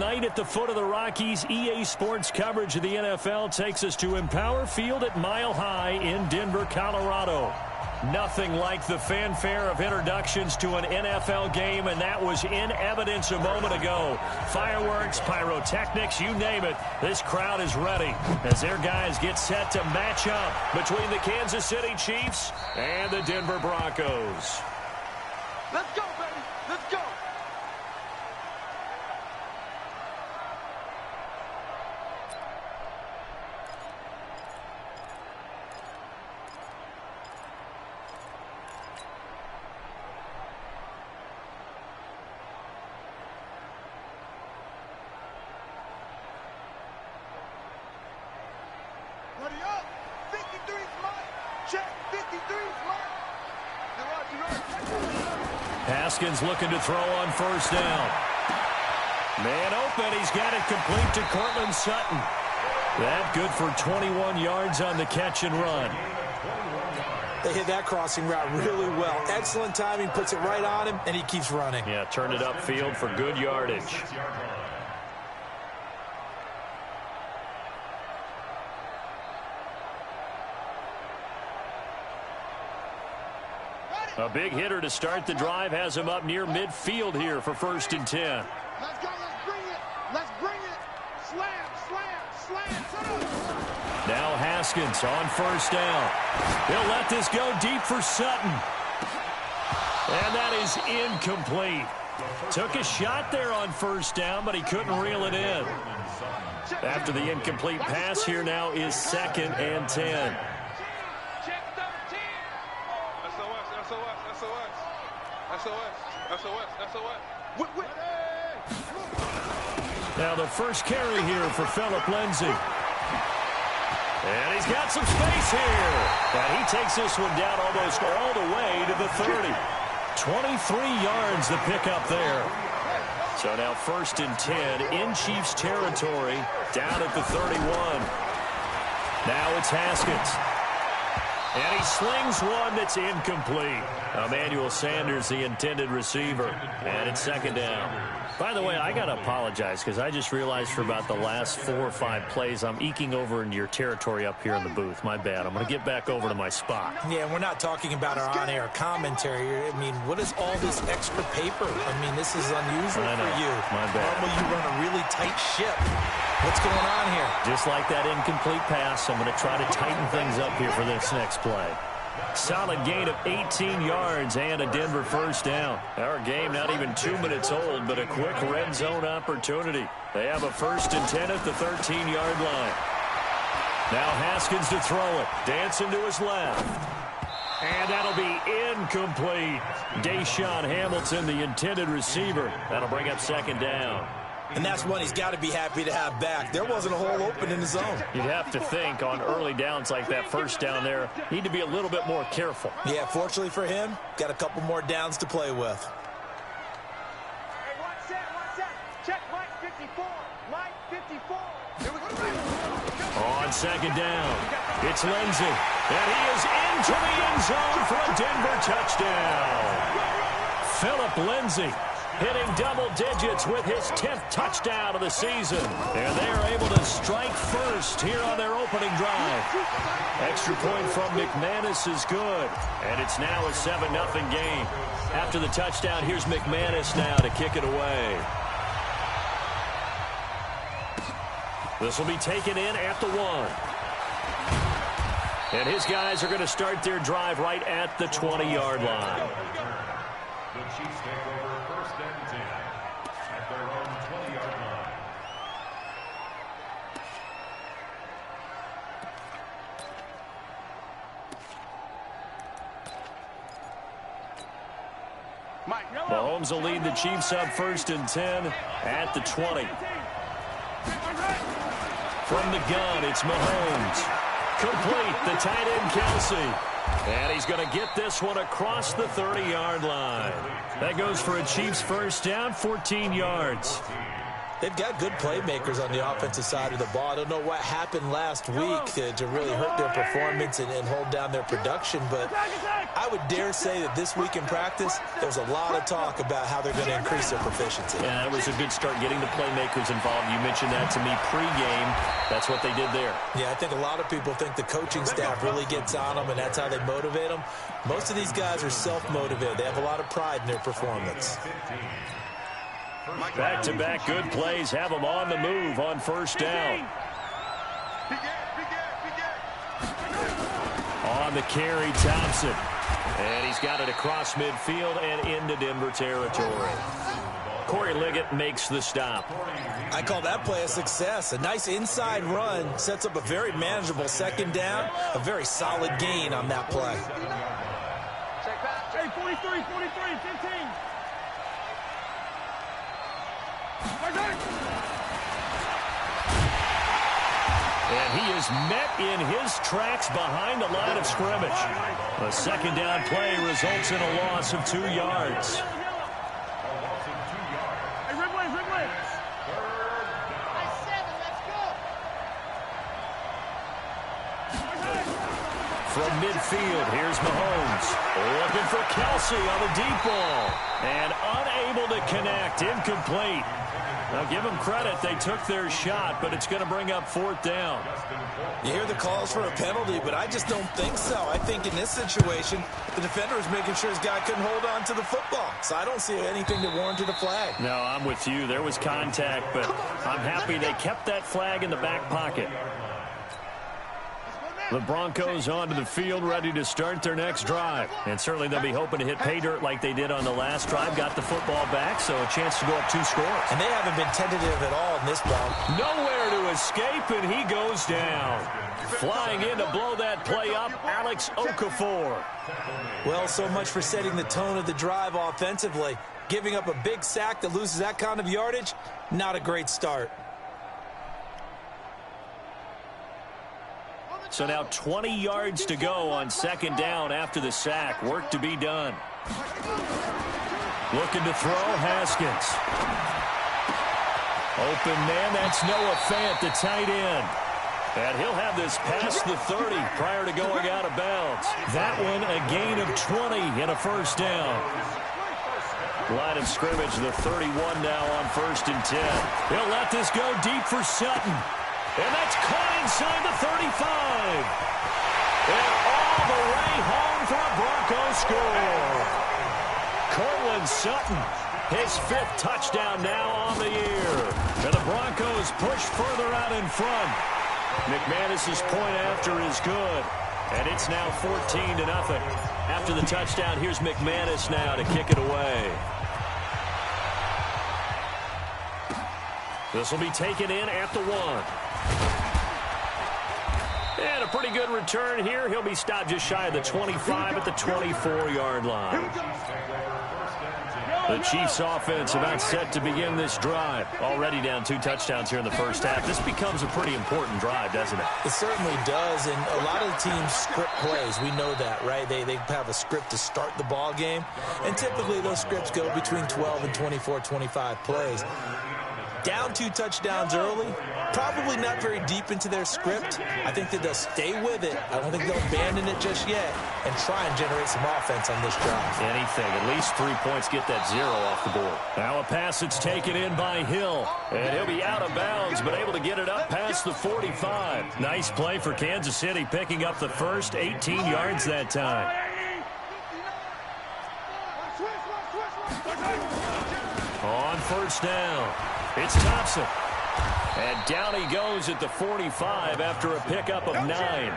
night at the foot of the Rockies. EA Sports coverage of the NFL takes us to Empower Field at Mile High in Denver, Colorado. Nothing like the fanfare of introductions to an NFL game, and that was in evidence a moment ago. Fireworks, pyrotechnics, you name it. This crowd is ready as their guys get set to match up between the Kansas City Chiefs and the Denver Broncos. Let's go, baby. Let's go. Ready up. 53's mine. Check. 53's mine. Haskins looking to throw on first down. Man open. He's got it complete to Cortland Sutton. That good for 21 yards on the catch and run. They hit that crossing route really well. Excellent timing, puts it right on him, and he keeps running. Yeah, turned it upfield for good yardage. A big hitter to start the drive has him up near midfield here for 1st and 10. Let's go. Let's bring it. Let's bring it. Slam, slam, slam. Now Haskins on first down. He'll let this go deep for Sutton. And that is incomplete. Took a shot there on first down, but he couldn't reel it in. After the incomplete pass, here now is 2nd and 10. Now the first carry here for Phillip Lindsay. And he's got some space here. And he takes this one down almost all the way to the 30. 23 yards the pickup there. So now 1st and 10 in Chiefs territory down at the 31. Now it's Haskins. And he slings one that's incomplete. Emmanuel Sanders, the intended receiver. And it's 2nd down. By the way, I got to apologize because I just realized for about the last 4 or 5 plays, I'm eking over into your territory up here in the booth. My bad. I'm going to get back over to my spot. Yeah, we're not talking about our on-air commentary. I mean, what is all this extra paper? I mean, this is unusual for you. My bad. Normally you run a really tight ship. What's going on here? Just like that incomplete pass, I'm going to try to tighten things up here for this next play. Solid gain of 18 yards and a Denver first down. Our game not even 2 minutes old, but a quick red zone opportunity. They have a 1st and 10 at the 13-yard line. Now Haskins to throw it. Dancing to his left. And that'll be incomplete. Deshaun Hamilton, the intended receiver. That'll bring up 2nd down. And that's one he's got to be happy to have back. There wasn't a hole open in the zone. You'd have to think on early downs like that first down there, need to be a little bit more careful. Yeah, fortunately for him, got a couple more downs to play with. Hey, one set. Check Mike 54. Mike 54. Here we go. On 2nd down, it's Lindsay. And he is into the end zone for a Denver touchdown. Phillip Lindsay hitting double digits with his 10th touchdown of the season. And they are able to strike first here on their opening drive. Extra point from McManus is good. And it's now a 7-0 game. After the touchdown, here's McManus now to kick it away. This will be taken in at the 1. And his guys are going to start their drive right at the 20-yard line. The Chiefs take over 1st and 10 at their own 20-yard line. Mahomes will lead the Chiefs up 1st and 10 at the 20. From the gun, it's Mahomes. Complete, the tight end Kelsey. And he's going to get this one across the 30-yard line. That goes for a Chiefs first down, 14 yards. They've got good playmakers on the offensive side of the ball. I don't know what happened last week to really hurt their performance and hold down their production, but I would dare say that this week in practice, there's a lot of talk about how they're going to increase their proficiency. Yeah, that was a good start getting the playmakers involved. You mentioned that to me pregame. That's what they did there. Yeah, I think a lot of people think the coaching staff really gets on them, and that's how they motivate them. Most of these guys are self-motivated. They have a lot of pride in their performance. Back-to-back good plays have them on the move on first down. On the carry, Thompson. And he's got it across midfield and into Denver territory. Corey Liggett makes the stop. I call that play a success. A nice inside run sets up a very manageable second down. A very solid gain on that play. Hey, 43, 15. And he is met in his tracks behind the line of scrimmage. A second down play results in a loss of 2 yards. Hey, Ridley. From midfield, here's Mahomes. Looking for Kelsey on the deep ball. And unable to connect. Incomplete. Now, give them credit. They took their shot, but it's going to bring up fourth down. You hear the calls for a penalty, but I just don't think so. I think in this situation, the defender is making sure his guy couldn't hold on to the football. So I don't see anything that warranted a flag. No, I'm with you. There was contact, but I'm happy they kept that flag in the back pocket. The Broncos onto the field, ready to start their next drive. And certainly they'll be hoping to hit pay dirt like they did on the last drive. Got the football back, so a chance to go up 2 scores. And they haven't been tentative at all in this ball. Nowhere to escape, and he goes down. Flying in to blow that play up, Alex Okafor. Well, so much for setting the tone of the drive offensively. Giving up a big sack that loses that kind of yardage, not a great start. So now 20 yards to go on second down after the sack. Work to be done. Looking to throw, Haskins. Open man, that's Noah Fant, the tight end. And he'll have this past the 30 prior to going out of bounds. That one a gain of 20 and a first down. Line of scrimmage, the 31 now on 1st and 10. He'll let this go deep for Sutton. And that's caught inside the 35. And all the way home for a Broncos score. Cortland Sutton, his 5th touchdown now on the year. And the Broncos push further out in front. McManus's point after is good. And it's now 14-0. After the touchdown, here's McManus now to kick it away. This will be taken in at the 1. And a pretty good return here. He'll be stopped just shy of the 25 at the 24-yard line. The Chiefs offense about set to begin this drive. Already down 2 touchdowns here in the first half. This becomes a pretty important drive, doesn't it? It certainly does, and a lot of the teams script plays. We know that, right? They have a script to start the ball game, and typically those scripts go between 12 and 24, 25 plays. Down 2 touchdowns early, probably not very deep into their script. I think that they'll stay with it. I don't think they'll abandon it just yet and try and generate some offense on this drive. Anything, at least 3 points, get that 0 off the board. Now a pass that's taken in by Hill, and he'll be out of bounds, but able to get it up past the 45. Nice play for Kansas City, picking up the first 18 yards that time. On first down, it's Thompson. And down he goes at the 45 after a pickup of 9.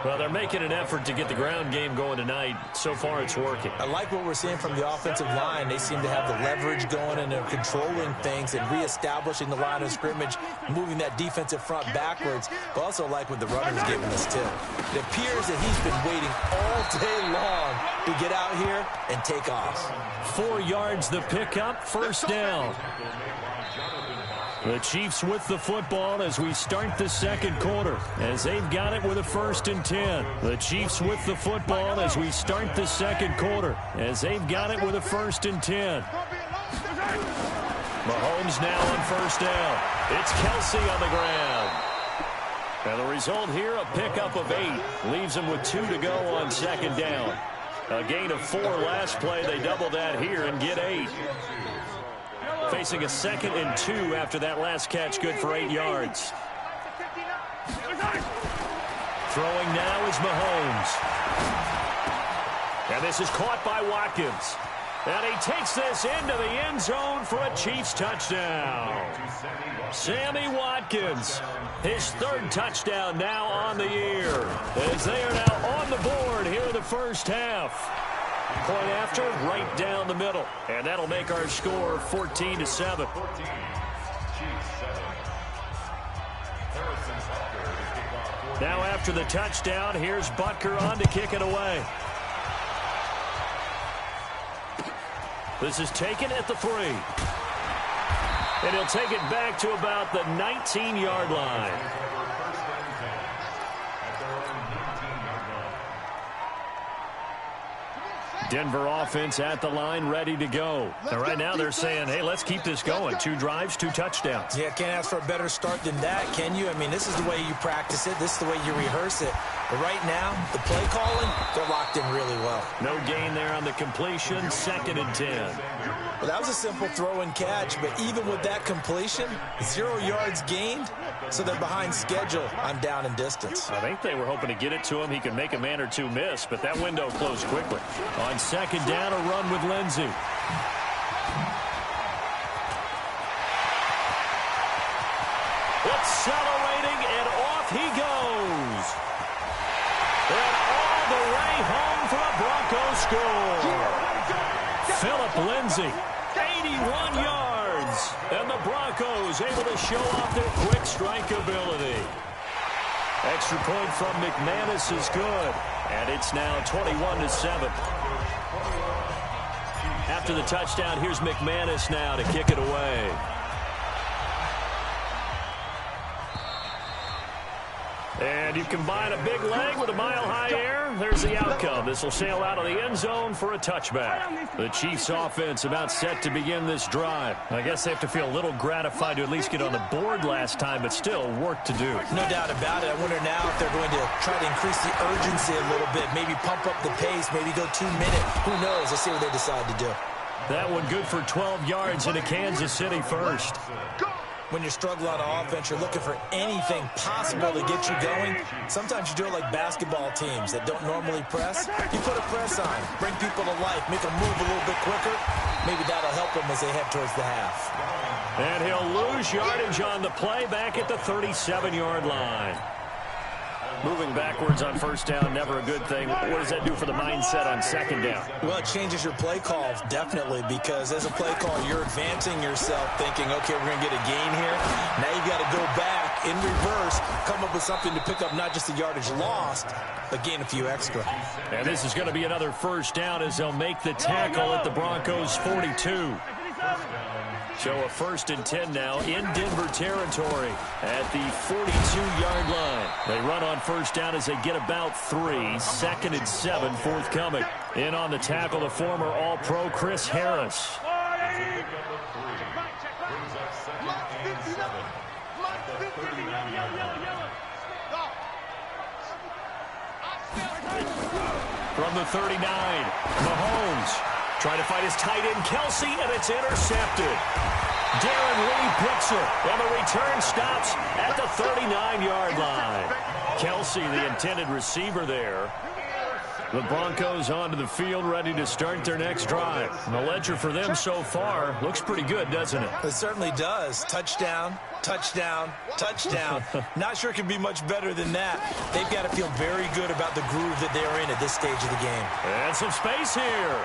Well, they're making an effort to get the ground game going tonight. So far, it's working. I like what we're seeing from the offensive line. They seem to have the leverage going, and they're controlling things and reestablishing the line of scrimmage, moving that defensive front backwards. But also like what the runner's giving us, too. It appears that he's been waiting all day long to get out here and take off. 4 yards the pickup, first down. The Chiefs with the football as we start the second quarter, as they've got it with a 1st and 10. The Chiefs with the football as we start the second quarter, as they've got it with a 1st and 10. Mahomes now on first down. It's Kelsey on the ground. And the result here, a pickup of 8. Leaves him with 2 to go on second down. A gain of 4 last play. They double that here and get 8. Facing a 2nd and 2 after that last catch, good for 8 yards. Throwing now is Mahomes. And this is caught by Watkins. And he takes this into the end zone for a Chiefs touchdown. Sammy Watkins, his 3rd touchdown now on the year, as they are now on the board here in the first half. Point after, right down the middle. And that'll make our score 14-7. Now after the touchdown, here's Butker on to kick it away. This is taken at the 3. And he'll take it back to about the 19-yard line. Denver offense at the line, ready to go. And right now they're saying, hey, let's keep this going. 2 drives, 2 touchdowns. Yeah, can't ask for a better start than that, can you? I mean, this is the way you practice it. This is the way you rehearse it. But right now, the play calling, they're locked in really well. No gain there on the completion, 2nd and 10. Well, that was a simple throw and catch, but even with that completion, 0 yards gained, so they're behind schedule on down and distance. I think they were hoping to get it to him. He could make a man or 2 miss, but that window closed quickly. On 2nd down, a run with Lindsey. Accelerating, and off he goes. And all the way home for a Broncos score. Philip Lindsay, 81 yards. And the Broncos able to show off their quick strike ability. Extra point from McManus is good. And it's now 21-7. After the touchdown, here's McManus now to kick it away. And you combine a big leg with a mile-high air, there's the outcome. This will sail out of the end zone for a touchback. The Chiefs offense about set to begin this drive. I guess they have to feel a little gratified to at least get on the board last time, but still work to do. No doubt about it. I wonder now if they're going to try to increase the urgency a little bit, maybe pump up the pace, maybe go 2 minutes. Who knows? Let's see what they decide to do. That one good for 12 yards into Kansas City first. When you're struggling on offense, you're looking for anything possible to get you going. Sometimes you do it like basketball teams that don't normally press. You put a press on, bring people to life, make them move a little bit quicker. Maybe that'll help them as they head towards the half. And he'll lose yardage on the play back at the 37-yard line. Moving backwards on first down, never a good thing. What does that do for the mindset on second down? Well, it changes your play call, definitely, because as a play call, you're advancing yourself thinking, okay, we're going to get a gain here. Now you've got to go back in reverse, come up with something to pick up not just the yardage lost, but gain a few extra. And this is going to be another first down as they'll make the tackle at the Broncos' 42. So a 1st and 10 now in Denver territory at the 42-yard line. They run on first down as they get about 3. 2nd and 7 forthcoming. In on the tackle, the former All-Pro Chris Harris. From the 39, Mahomes trying to fight his tight end, Kelsey, and it's intercepted. Darren Lee picks it, and the return stops at the 39-yard line. Kelsey, the intended receiver there. The Broncos onto the field, ready to start their next drive. And the ledger for them so far looks pretty good, doesn't it? It certainly does. Touchdown, touchdown, touchdown. Not sure it can be much better than that. They've got to feel very good about the groove that they're in at this stage of the game. And some space here.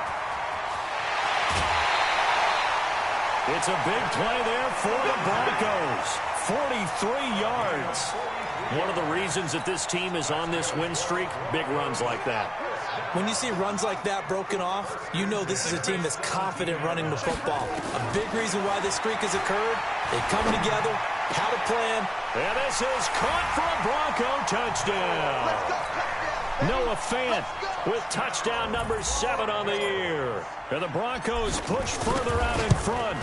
It's a big play there for the Broncos. 43 yards. One of the reasons that this team is on this win streak, big runs like that. When you see runs like that broken off, you know this is a team that's confident running the football. A big reason why this streak has occurred, they come together, had a plan. And this is caught for a Bronco touchdown. Noah Fant with touchdown number 7 on the year. And the Broncos push further out in front.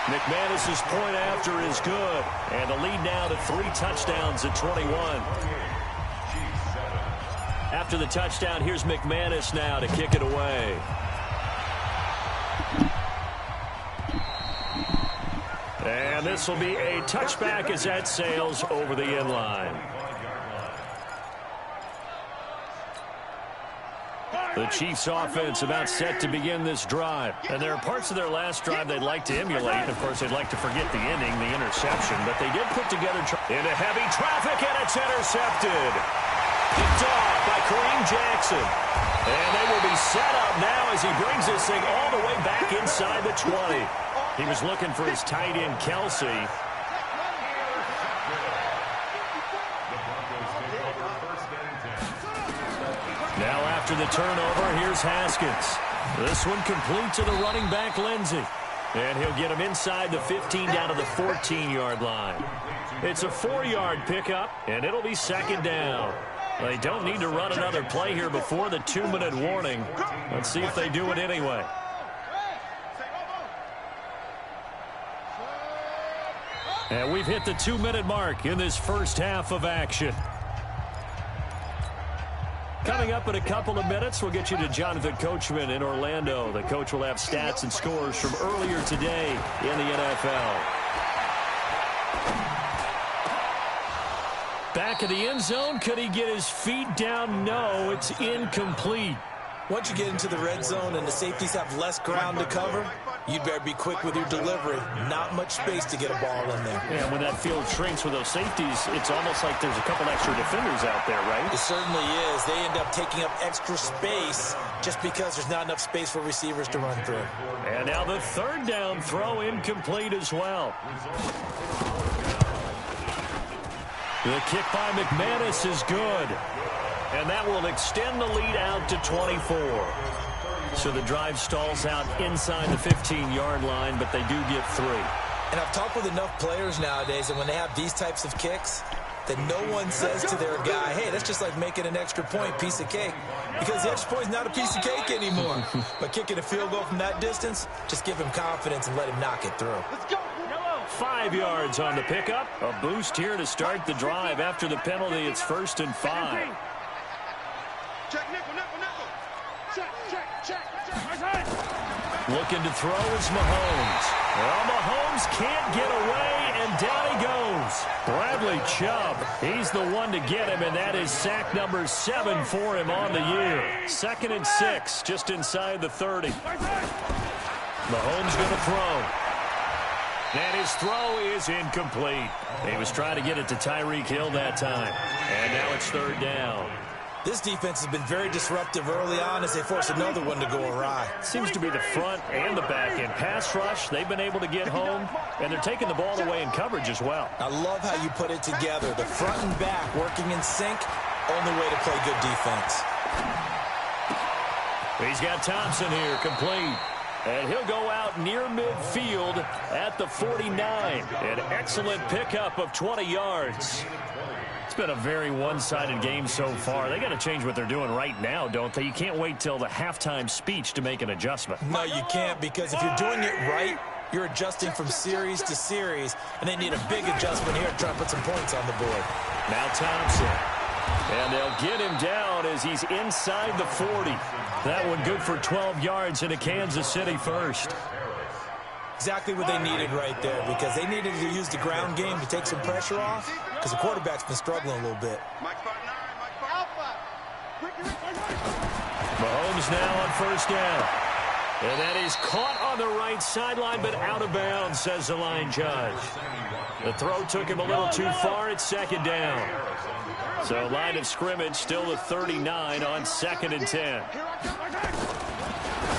McManus's point after is good. And the lead now to 3 touchdowns at 21. After the touchdown, here's McManus now to kick it away. And this will be a touchback as that sails over the end line. The Chiefs offense about set to begin this drive. And there are parts of their last drive they'd like to emulate. Of course, they'd like to forget the ending, the interception. But they did put together into heavy traffic, and it's intercepted. Picked off by Kareem Jackson. And they will be set up now as he brings this thing all the way back inside the 20. He was looking for his tight end, Kelsey. Now after the turnover, here's Haskins. This one complete to the running back, Lindsey. And he'll get him inside the 15 down to the 14-yard line. It's a 4-yard pickup, and it'll be second down. They don't need to run another play here before the 2-minute warning. Let's see if they do it anyway. And we've hit the 2-minute mark in this first half of action. Coming up in a couple of minutes, we'll get you to Jonathan Coachman in Orlando. The coach will have stats and scores from earlier today in the NFL. Back of the end zone. Could he get his feet down? No, it's incomplete. Once you get into the red zone and the safeties have less ground to cover, you'd better be quick with your delivery. Not much space to get a ball in there. Yeah, when that field shrinks with those safeties, it's almost like there's a couple extra defenders out there, right? It certainly is. They end up taking up extra space just because there's not enough space for receivers to run through. And now the third down throw incomplete as well. The kick by McManus is good. And that will extend the lead out to 24. So the drive stalls out inside the 15-yard line, but they do get 3. And I've talked with enough players nowadays that when they have these types of kicks, that no one says to their guy, hey, that's just like making an extra point, piece of cake. Because the extra point is not a piece of cake anymore. But kicking a field goal from that distance, just give him confidence and let him knock it through. Let's go. 5 yards on the pickup. A boost here to start the drive. After the penalty, it's 1st and 5. Check, nickel, nickel, nickel. Check. Looking to throw is Mahomes. Well, Mahomes can't get away, and down he goes. Bradley Chubb, he's the one to get him, and that is sack number 7 for him on the year. 2nd and 6, just inside the 30. Mahomes going to throw. And his throw is incomplete. He was trying to get it to Tyreek Hill that time. And now it's 3rd down. This defense has been very disruptive early on as they force another one to go awry. Seems to be the front and the back end. Pass rush, they've been able to get home, and they're taking the ball away in coverage as well. I love how you put it together. The front and back working in sync, only way to play good defense. He's got Thompson here, complete. And he'll go out near midfield at the 49. An excellent pickup of 20 yards. It's been a very one-sided game so far. They got to change what they're doing right now, don't they? You can't wait till the halftime speech to make an adjustment. No, you can't, because if you're doing it right, you're adjusting from series to series, and they need a big adjustment here to try to put some points on the board. Now Thompson. And they'll get him down as he's inside the 40. That one good for 12 yards in a Kansas City first. Exactly what they needed right there, because they needed to use the ground game to take some pressure off, because the quarterback's been struggling a little bit. Mahomes now on 1st down. And that is caught on the right sideline, but out of bounds, says the line judge. The throw took him a little too far. It's 2nd down. So line of scrimmage still the 39 on 2nd and 10.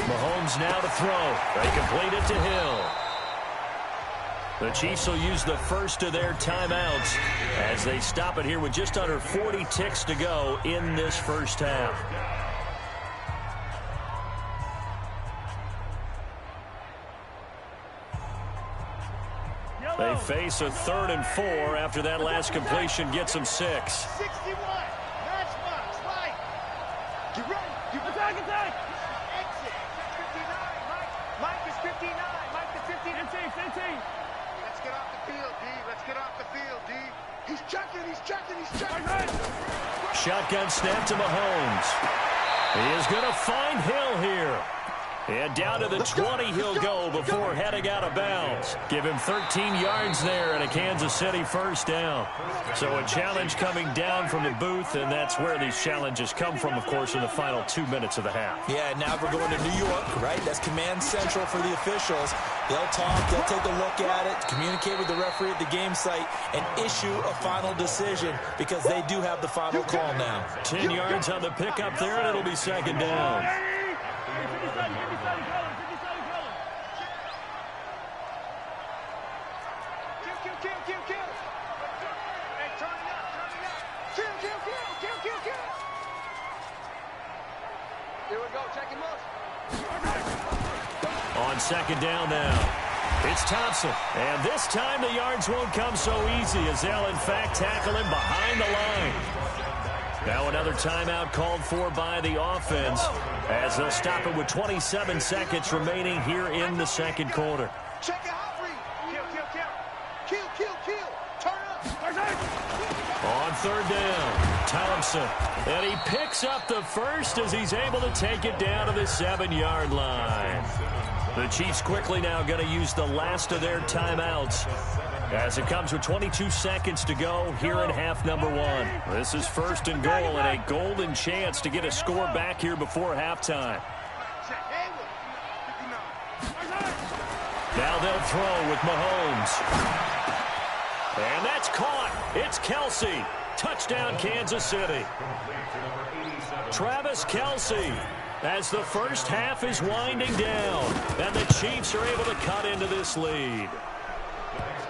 Mahomes now to throw. They complete it to Hill. The Chiefs will use the first of their timeouts as they stop it here with just under 40 ticks to go in this first half. They face a 3rd and 4 after that last completion gets them 6. 61. Matchbox. Right. Get ready. Get attack. Exit. 59. Mike is 59. Mike is 15 and 6. Let's get off the field, D. Let's get off the field, D. He's checking, he's checking, he's checking. Shotgun snap to Mahomes. He is going to find Hill here. And down to the 20 he'll go before heading out of bounds. Give him 13 yards there and a Kansas City first down. So a challenge coming down from the booth, and that's where these challenges come from, of course, in the final 2 minutes of the half. Yeah, now we're going to New York, right? That's command central for the officials. They'll talk, they'll take a look at it, communicate with the referee at the game site, and issue a final decision because they do have the final call now. 10 yards on the pickup there, and it'll be second down. On second down now, it's Thompson. And this time the yards won't come so easy as they'll, in fact, tackle him behind the line. Now another timeout called for by the offense as they'll stop it with 27 seconds remaining here in the second quarter. Check it out, kill. Turn up. On third down, Thompson. And he picks up the first as he's able to take it down to the 7-yard line. The Chiefs quickly now going to use the last of their timeouts as it comes with 22 seconds to go here in half number one. This is first and goal and a golden chance to get a score back here before halftime. Now they'll throw with Mahomes. And that's caught. It's Kelce. Touchdown, Kansas City. Travis Kelce as the first half is winding down. And the Chiefs are able to cut into this lead.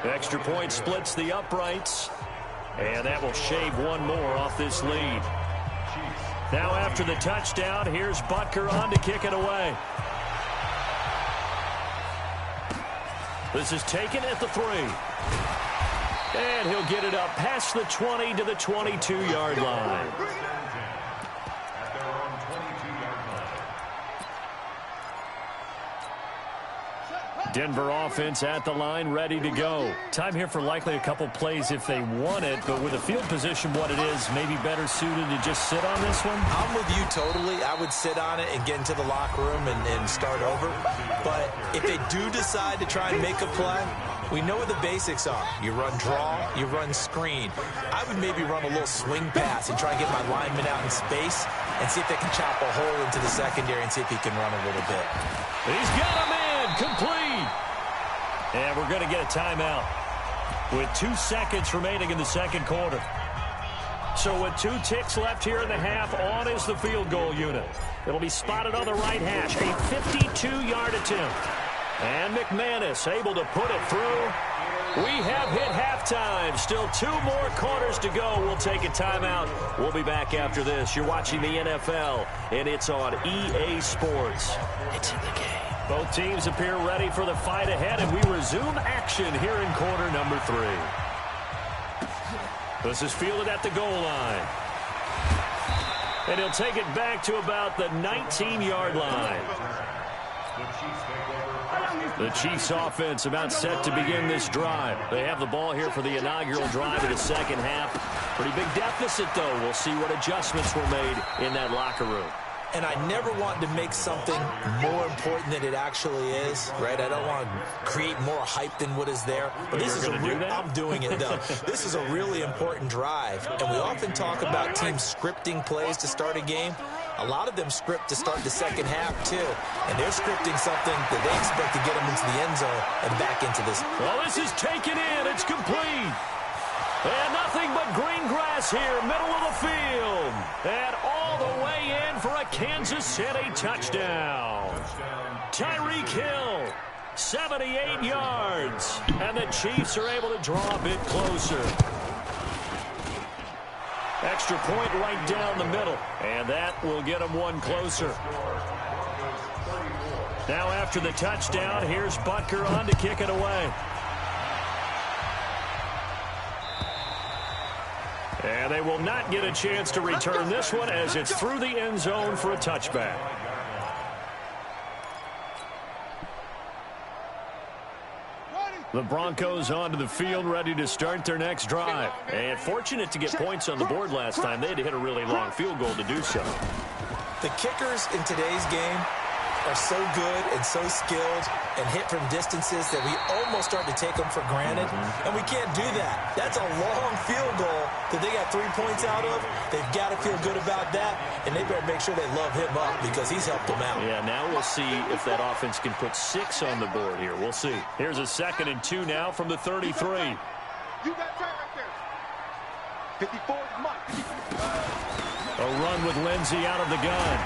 Extra point splits the uprights. And that will shave one more off this lead. Now after the touchdown, here's Butker on to kick it away. This is taken at the 3. And he'll get it up past the 20 to the 22-yard line. Denver offense at the line, ready to go. Time here for likely a couple plays if they want it, but with a field position what it is, maybe better suited to just sit on this one? I'm with you totally. I would sit on it and get into the locker room and start over. But if they do decide to try and make a play, we know what the basics are. You run draw, you run screen. I would maybe run a little swing pass and try and get my lineman out in space and see if they can chop a hole into the secondary and see if he can run a little bit. He's got him in, complete. And we're going to get a timeout with 2 seconds remaining in the second quarter. So with 2 ticks left here in the half, on is the field goal unit. It'll be spotted on the right hash, a 52-yard attempt. And McManus able to put it through. We have hit halftime. Still 2 more quarters to go. We'll take a timeout. We'll be back after this. You're watching the NFL, and it's on EA Sports. It's in the game. Both teams appear ready for the fight ahead, and we resume action here in quarter number 3. This is fielded at the goal line. And he'll take it back to about the 19-yard line. The Chiefs offense about set to begin this drive. They have the ball here for the inaugural drive of the second half. Pretty big deficit, though. We'll see what adjustments were made in that locker room. And I never want to make something more important than it actually is, right? I don't want to create more hype than what is there. But this is I'm doing it, though. This is a really important drive. And we often talk about teams scripting plays to start a game. A lot of them script to start the second half, too. And they're scripting something that they expect to get them into the end zone and back into this. Well, this is taken in. It's complete. And nothing but green grass here, middle of the field. And all the way in for a Kansas City touchdown. Tyreek Hill, 78 yards. And the Chiefs are able to draw a bit closer. Extra point right down the middle. And that will get them one closer. Now after the touchdown, here's Butker on to kick it away. And they will not get a chance to return this one as it's through the end zone for a touchback. The Broncos onto the field, ready to start their next drive. And fortunate to get points on the board last time. They had to hit a really long field goal to do so. The kickers in today's game are so good and so skilled and hit from distances that we almost start to take them for granted. And we can't do that. That's a long field goal that they got 3 points out of. They've got to feel good about that, and they better make sure they love him up because he's helped them out. Yeah, now we'll see if that offense can put 6 on the board here. We'll see. Here's a 2nd and 2 now from the 33. You got time right there. 54 is Mike. A run with Lindsey out of the gun.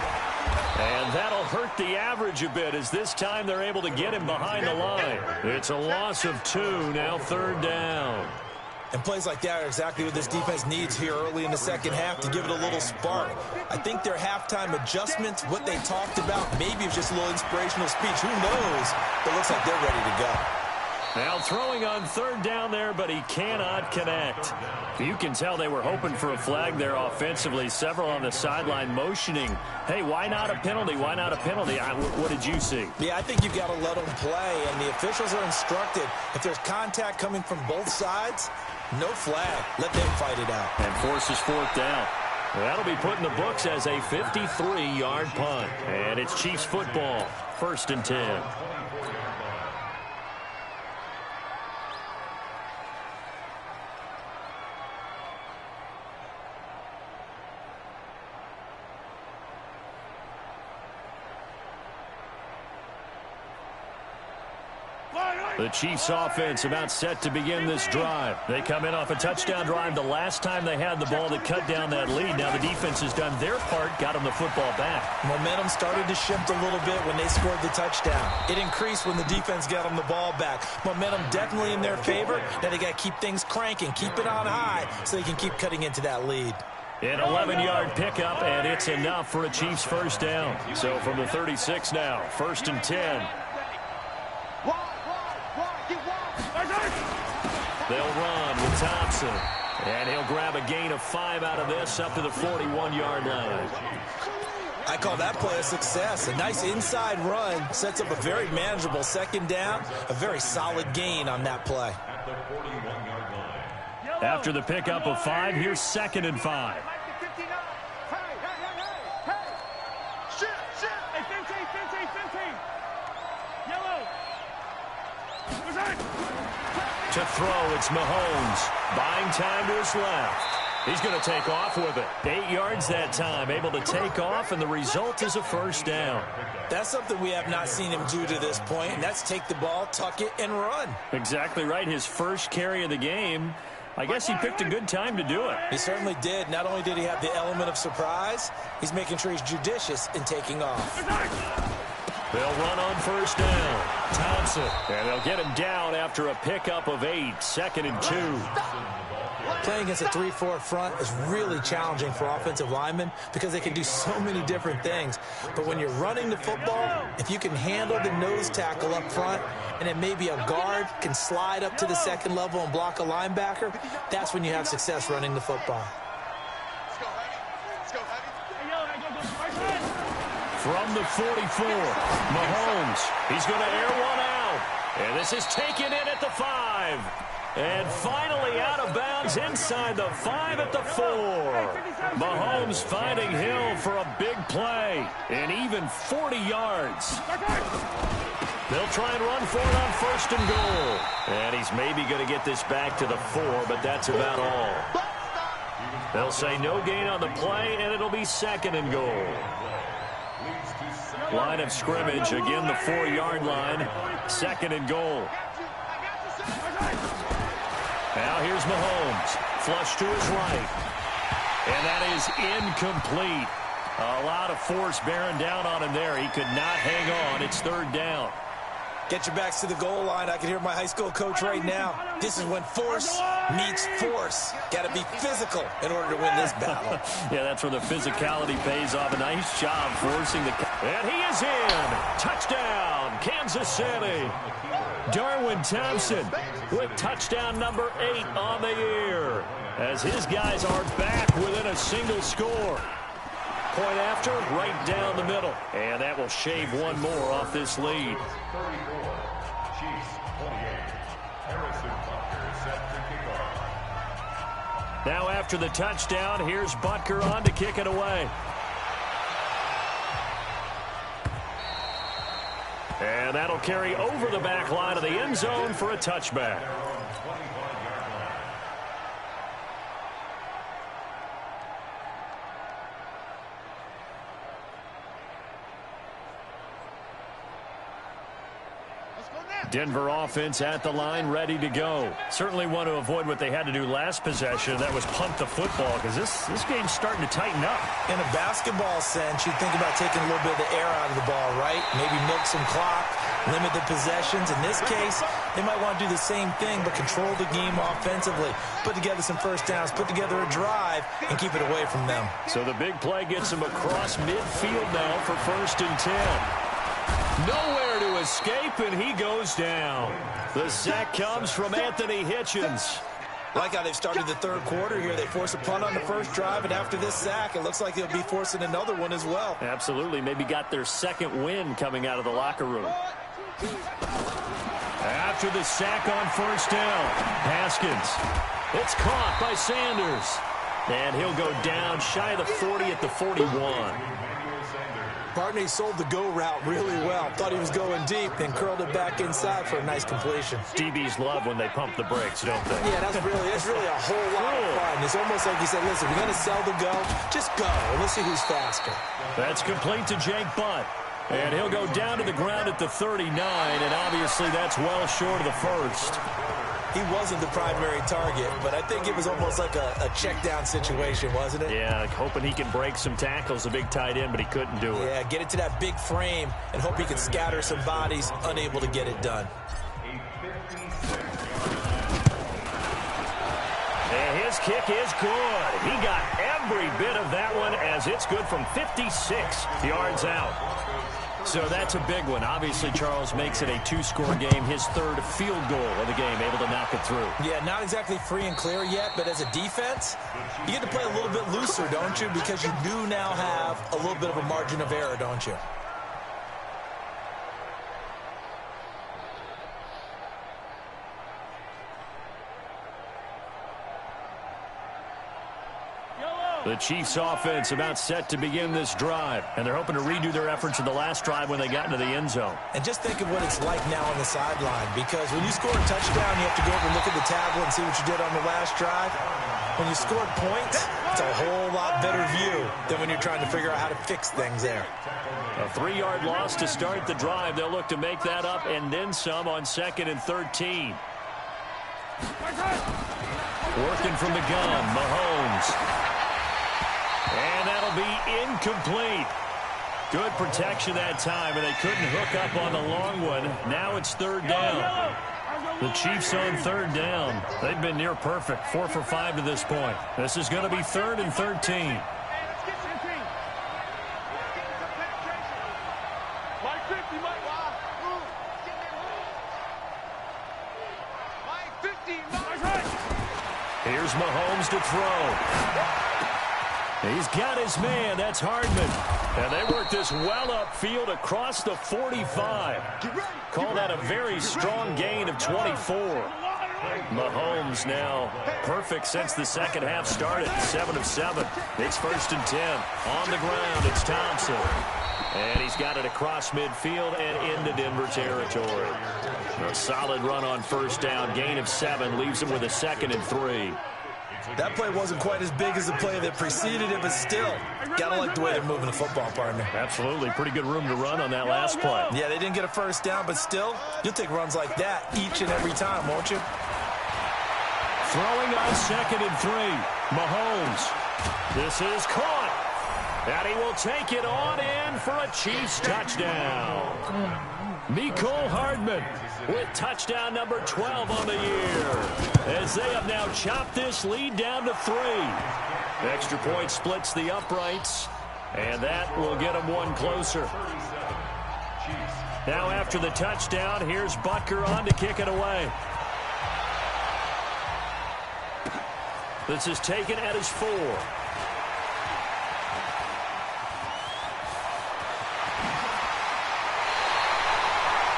And that'll hurt the average a bit as this time they're able to get him behind the line. It's a loss of 2, now 3rd down. And plays like that are exactly what this defense needs here early in the second half to give it a little spark. I think their halftime adjustments, what they talked about, maybe it's just a little inspirational speech. Who knows? But it looks like they're ready to go. Now throwing on 3rd down there, but he cannot connect. You can tell they were hoping for a flag there offensively. Several on the sideline motioning, hey, why not a penalty? Why not a penalty? What did you see? Yeah, I think you've got to let them play, and the officials are instructed. If there's contact coming from both sides, no flag. Let them fight it out. And forces 4th down. That'll be put in the books as a 53-yard punt. And it's Chiefs football, 1st and 10. The Chiefs offense about set to begin this drive. They come in off a touchdown drive the last time they had the ball to cut down that lead. Now the defense has done their part, got them the football back. Momentum started to shift a little bit when they scored the touchdown. It increased when the defense got them the ball back. Momentum definitely in their favor. Now they got to keep things cranking, keep it on high so they can keep cutting into that lead. An 11-yard pickup, and it's enough for a Chiefs 1st down. So from the 36 now, 1st and 10. They'll run with Thompson. And he'll grab a gain of 5 out of this up to the 41-yard line. I call that play a success. A nice inside run sets up a very manageable 2nd down. A very solid gain on that play. After the pickup of 5, here's 2nd and 5. To throw, it's Mahomes. Buying time to his left. He's going to take off with it. 8 yards that time, able to take off, and the result is a 1st down. That's something we have not seen him do to this point, and that's take the ball, tuck it, and run. Exactly right. His first carry of the game. I guess he picked a good time to do it. He certainly did. Not only did he have the element of surprise, he's making sure he's judicious in taking off. They'll run on 1st down. Thompson. And they'll get him down after a pickup of 8. 2nd and 2. Playing against a 3-4 front is really challenging for offensive linemen because they can do so many different things. But when you're running the football, if you can handle the nose tackle up front and then maybe a guard can slide up to the 2nd level and block a linebacker, that's when you have success running the football. From the 44, Mahomes. He's going to air one out. And this is taken in at the 5. And finally out of bounds inside the 5 at the 4. Mahomes finding Hill for a big play. And even 40 yards. They'll try and run for it on 1st and goal. And he's maybe going to get this back to the 4, but that's about all. They'll say no gain on the play, and it'll be 2nd and goal. Line of scrimmage, again the 4-yard line. 2nd and goal. Now here's Mahomes. Flush to his right. And that is incomplete. A lot of force bearing down on him there. He could not hang on. It's 3rd down. Get your backs to the goal line. I can hear my high school coach right now. This is when force meets force. Got to be physical in order to win this battle. Yeah, that's where the physicality pays off. A nice job forcing the... And he is in. Touchdown, Kansas City. Darwin Thompson with touchdown number 8 on the year as his guys are back within a single score. Point after, right down the middle. And that will shave one more off this lead. Now after the touchdown, here's Butker on to kick it away. And that'll carry over the back line of the end zone for a touchback. Denver offense at the line, ready to go. Certainly want to avoid what they had to do last possession. That was punt the football, because this game's starting to tighten up. In a basketball sense, you think about taking a little bit of the air out of the ball, right? Maybe milk some clock, limit the possessions. In this case, they might want to do the same thing, but control the game offensively. Put together some first downs, put together a drive, and keep it away from them. So the big play gets them across midfield now for 1st and 10. Nowhere to escape, and he goes down. The sack comes from Anthony Hitchens. Like how they've started the third quarter here. They force a punt on the first drive, and after this sack, it looks like they'll be forcing another one as well. Absolutely. Maybe got their second win coming out of the locker room. After the sack on 1st down, Haskins. It's caught by Sanders. And he'll go down shy of the 40 at the 41. Partney sold the go route really well. Thought he was going deep, then curled it back inside for a nice completion. DBs love when they pump the brakes, don't they? Yeah, that's really a whole lot of fun. It's almost like he said, listen, we're going to sell the go. Just go, and let's see who's faster. That's complete to Jake Butt. And he'll go down to the ground at the 39, and obviously that's well short of the first. He wasn't the primary target, but I think it was almost like a check-down situation, wasn't it? Yeah, like hoping he can break some tackles, a big tight end, but he couldn't do it. Yeah, get it to that big frame and hope he can scatter some bodies, unable to get it done. And his kick is good. He got every bit of that one as it's good from 56 yards out. So that's a big one. Obviously, Charles makes it a 2-score game, his 3rd field goal of the game, able to knock it through. Yeah, not exactly free and clear yet, but as a defense, you get to play a little bit looser, don't you? Because you do now have a little bit of a margin of error, don't you? The Chiefs offense about set to begin this drive, and they're hoping to redo their efforts in the last drive when they got into the end zone. And just think of what it's like now on the sideline, because when you score a touchdown, you have to go over and look at the tablet and see what you did on the last drive. When you score points, it's a whole lot better view than when you're trying to figure out how to fix things there. A 3-yard loss to start the drive. They'll look to make that up and then some on 2nd and 13. Working from the gun, Mahomes. And that'll be incomplete. Good protection that time, and they couldn't hook up on the long one. Now it's 3rd down. The Chiefs on 3rd down. They've been near perfect, 4 for 5 to this point. This is going to be 3rd and 13. Here's Mahomes to throw. He's got his man. That's Hardman. And they work this well upfield across the 45. Call that a very strong gain of 24. Mahomes now perfect since the second half started. 7 of 7. It's 1st and 10. On the ground, it's Thompson. And he's got it across midfield and into Denver territory. A solid run on 1st down. Gain of 7 leaves him with a 2nd and 3. That play wasn't quite as big as the play that preceded it, but still, gotta like the way they're moving the football, partner. Absolutely. Pretty good room to run on that last play. Yeah, they didn't get a 1st down, but still, you'll take runs like that each and every time, won't you? Throwing on 2nd and 3. Mahomes. This is caught. And he will take it on in for a Chiefs touchdown. Mecole Hardman with touchdown number 12 on the year, as they have now chopped this lead down to 3. Extra point splits the uprights, and that will get them one closer. Now after the touchdown, here's Butker on to kick it away. This is taken at his 4.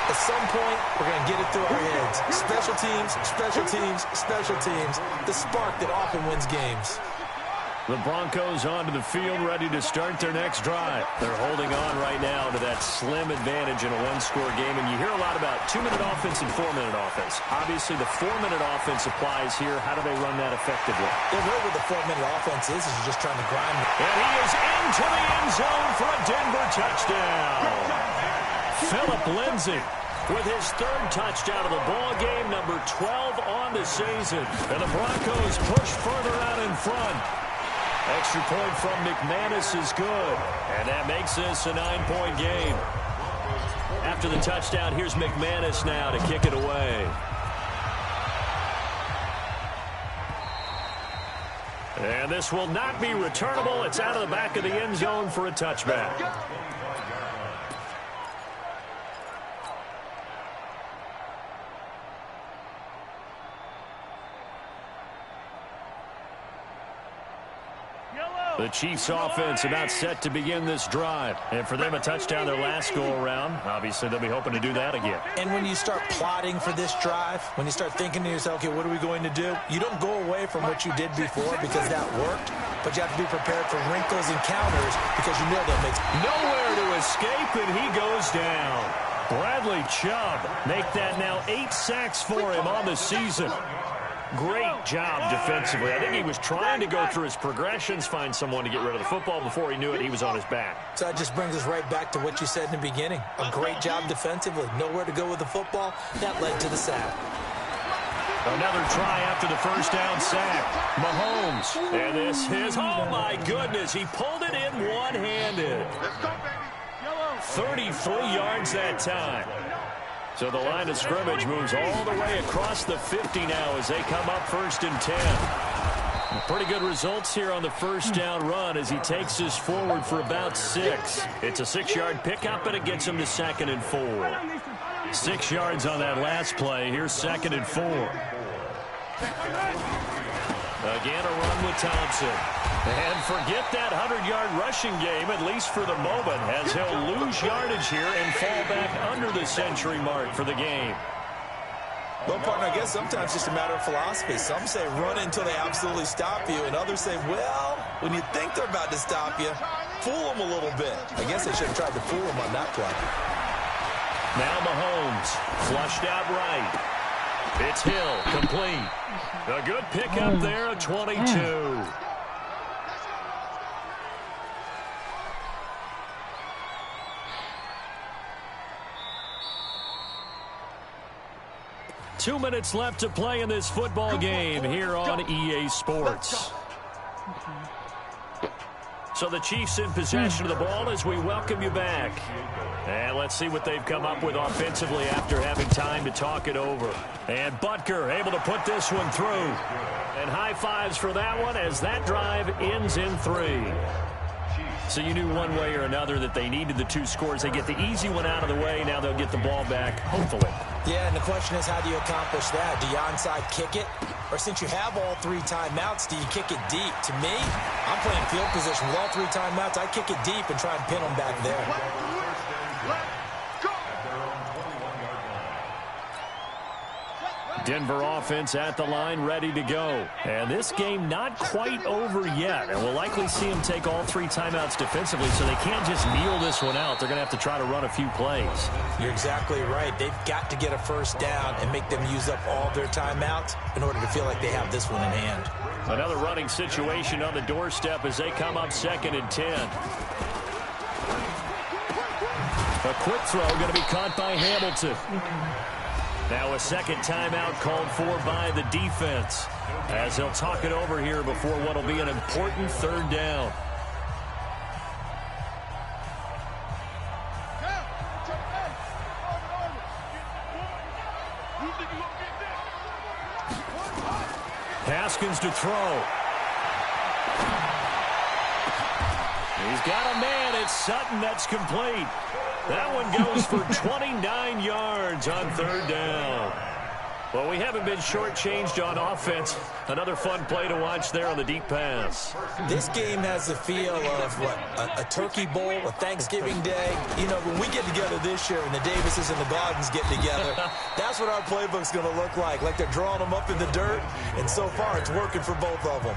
At some point, we're going to get it through our heads. Special teams, special teams, special teams. The spark that often wins games. The Broncos onto the field, ready to start their next drive. They're holding on right now to that slim advantage in a one-score game, and you hear a lot about 2-minute offense and 4-minute offense. Obviously, the 4-minute offense applies here. How do they run that effectively? Yeah, really what the 4-minute offense is you're just trying to grind. And he is into the end zone for a Denver touchdown. Phillip Lindsay with his third touchdown of the ball game, number 12 on the season. And the Broncos push further out in front. Extra point from McManus is good, and that makes this a 9-point game. After the touchdown, here's McManus now to kick it away. And this will not be returnable. It's out of the back of the end zone for a touchback. The Chiefs offense about set to begin this drive. And for them, a touchdown their last go-around. Obviously, they'll be hoping to do that again. And when you start plotting for this drive, when you start thinking to yourself, okay, what are we going to do? You don't go away from what you did before because that worked. But you have to be prepared for wrinkles and counters because you know they'll make nowhere to escape, and he goes down. Bradley Chubb make that now 8 sacks for him on the season. Great job defensively. I think he was trying to go through his progressions, find someone to get rid of the football. Before he knew it, he was on his back. So that just brings us right back to what you said in the beginning. A great job defensively. Nowhere to go with the football. That led to the sack. Another try after the first down sack. Mahomes. And this is, oh my goodness, he pulled it in one-handed. 33 yards that time. So the line of scrimmage moves all the way across the 50 now as they come up 1st and 10. Pretty good results here on the first down run as he takes us forward for about 6. It's a 6-yard pickup, and it gets him to 2nd and 4. 6 yards on that last play. Here's 2nd and 4. Again, a run with Thompson. And forget that 100-yard rushing game, at least for the moment, as he'll lose yardage here and fall back under the century mark for the game. Well, partner, I guess sometimes it's just a matter of philosophy. Some say run until they absolutely stop you, and others say, well, when you think they're about to stop you, fool them a little bit. I guess they should have tried to fool them on that play. Now Mahomes, flushed out right. It's Hill, complete. A good pickup there at 22. Two minutes left to play in this football game here on EA Sports. So the Chiefs in possession of the ball as we welcome you back. And let's see what they've come up with offensively after having time to talk it over. And Butker able to put this one through. And high fives for that one as that drive ends in 3. So you knew one way or another that they needed the 2 scores. They get the easy one out of the way. Now they'll get the ball back, hopefully. Yeah, and the question is, how do you accomplish that? Do you onside kick it? Or since you have all 3 timeouts, do you kick it deep? To me, I'm playing field position with all 3 timeouts. I kick it deep and try and pin them back there. Denver offense at the line, ready to go. And this game not quite over yet. And we'll likely see them take all 3 timeouts defensively, so they can't just kneel this one out. They're going to have to try to run a few plays. You're exactly right. They've got to get a first down and make them use up all their timeouts in order to feel like they have this one in hand. Another running situation on the doorstep as they come up 2nd and 10. A quick throw going to be caught by Hamilton. Now a second timeout called for by the defense as they'll talk it over here before what will be an important 3rd down. Haskins to throw. He's got a man. It's Sutton. That's complete. That one goes for 29 yards on 3rd down. Well, we haven't been shortchanged on offense. Another fun play to watch there on the deep pass. This game has the feel of, what, a turkey bowl, a Thanksgiving day. You know, when we get together this year and the Davises and the Gardens get together, that's what our playbook's going to look like they're drawing them up in the dirt, and so far it's working for both of them.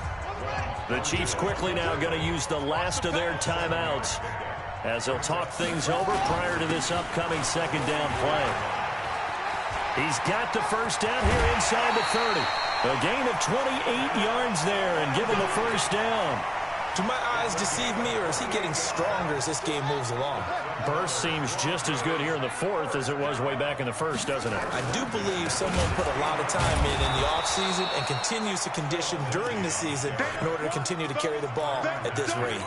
The Chiefs quickly now going to use the last of their timeouts as they'll talk things over prior to this upcoming second down play. He's got the first down here inside the 30. A gain of 28 yards there and give him a first down. Do my eyes deceive me, or is he getting stronger as this game moves along? Burst seems just as good here in the fourth as it was way back in the first, doesn't it? I do believe someone put a lot of time in the offseason and continues to condition during the season in order to continue to carry the ball at this rate.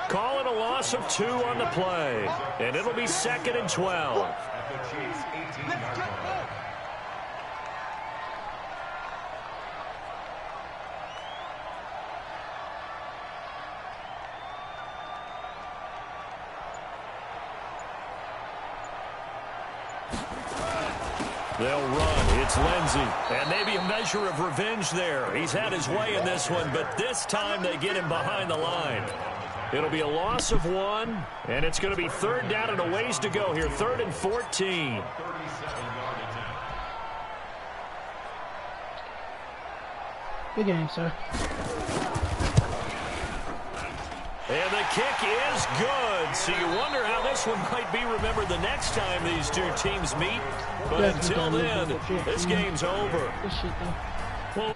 Calling a loss of 2 on the play, and it'll be 2nd and 12. At the Chiefs' 18-yard line. They'll run. It's Lindsey. And maybe a measure of revenge there. He's had his way in this one, but this time they get him behind the line. It'll be a loss of 1, and it's going to be 3rd down and a ways to go here. 3rd and 14. Good game, sir. And the kick is good. So you wonder how this one might be remembered the next time these two teams meet. But until then, this game's over. Good shit, though. Well,